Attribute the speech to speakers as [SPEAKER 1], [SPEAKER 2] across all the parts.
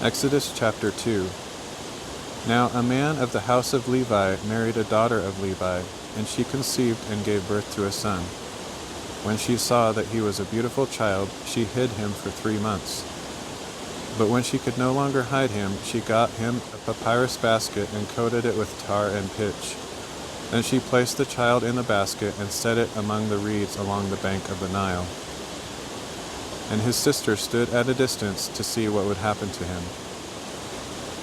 [SPEAKER 1] Exodus chapter 2. Now a man of the house of Levi married a daughter of Levi, and she conceived and gave birth to a son. When she saw that he was a beautiful child, she hid him for 3 months. But when she could no longer hide him, she got him a papyrus basket and coated it with tar and pitch. Then she placed the child in the basket and set it among the reeds along the bank of the Nile. And his sister stood at a distance to see what would happen to him.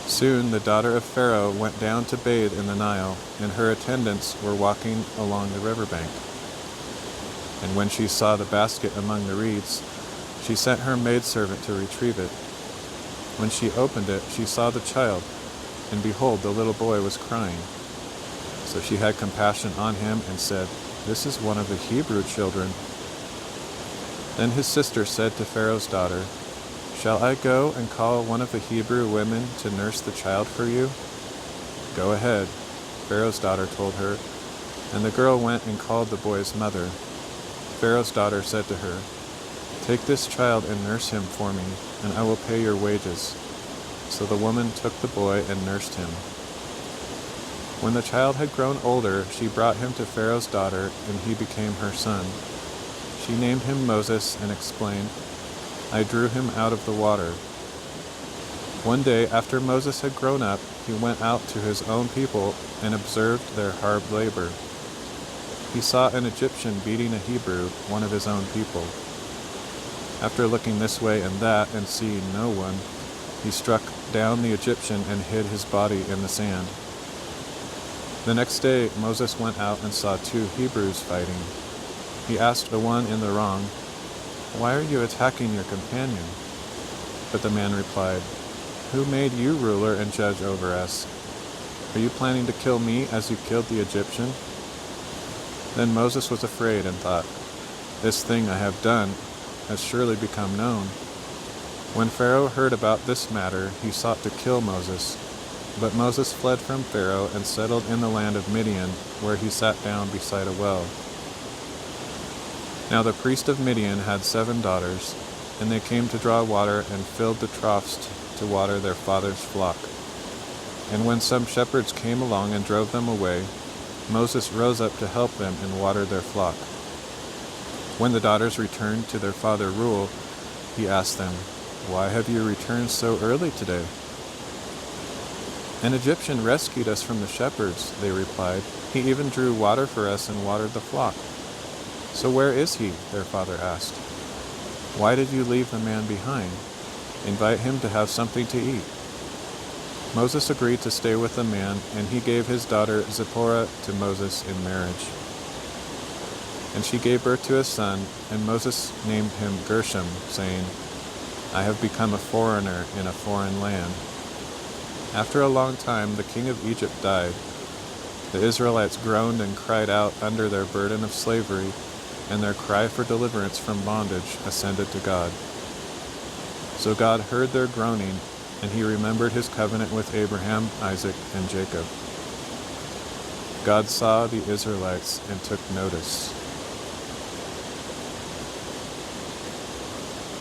[SPEAKER 1] Soon the daughter of Pharaoh went down to bathe in the Nile, and her attendants were walking along the riverbank. And when she saw the basket among the reeds, she sent her maidservant to retrieve it. When she opened it, she saw the child, and behold, the little boy was crying. So she had compassion on him and said, "This is one of the Hebrew children." Then his sister said to Pharaoh's daughter, "Shall I go and call one of the Hebrew women to nurse the child for you?" "Go ahead," Pharaoh's daughter told her, and the girl went and called the boy's mother. Pharaoh's daughter said to her, "Take this child and nurse him for me, and I will pay your wages." So the woman took the boy and nursed him. When the child had grown older, she brought him to Pharaoh's daughter, and he became her son. She named him Moses and explained, "I drew him out of the water." One day, after Moses had grown up, he went out to his own people and observed their hard labor. He saw an Egyptian beating a Hebrew, one of his own people. After looking this way and that and seeing no one, he struck down the Egyptian and hid his body in the sand. The next day, Moses went out and saw 2 Hebrews fighting. He asked the one in the wrong, "Why are you attacking your companion?" But the man replied, "Who made you ruler and judge over us? Are you planning to kill me as you killed the Egyptian?" Then Moses was afraid and thought, "This thing I have done has surely become known." When Pharaoh heard about this matter, he sought to kill Moses. But Moses fled from Pharaoh and settled in the land of Midian, where he sat down beside a well. Now the priest of Midian had 7 daughters, and they came to draw water and filled the troughs to water their father's flock. And when some shepherds came along and drove them away, Moses rose up to help them and water their flock. When the daughters returned to their father Reuel, he asked them, "Why have you returned so early today?" "An Egyptian rescued us from the shepherds," they replied. "He even drew water for us and watered the flock." "So where is he?" their father asked. "Why did you leave the man behind? Invite him to have something to eat." Moses agreed to stay with the man, and he gave his daughter Zipporah to Moses in marriage. And she gave birth to a son, and Moses named him Gershom, saying, "I have become a foreigner in a foreign land." After a long time, the king of Egypt died. The Israelites groaned and cried out under their burden of slavery, and their cry for deliverance from bondage ascended to God. So God heard their groaning, and he remembered his covenant with Abraham, Isaac, and Jacob. God saw the Israelites and took notice.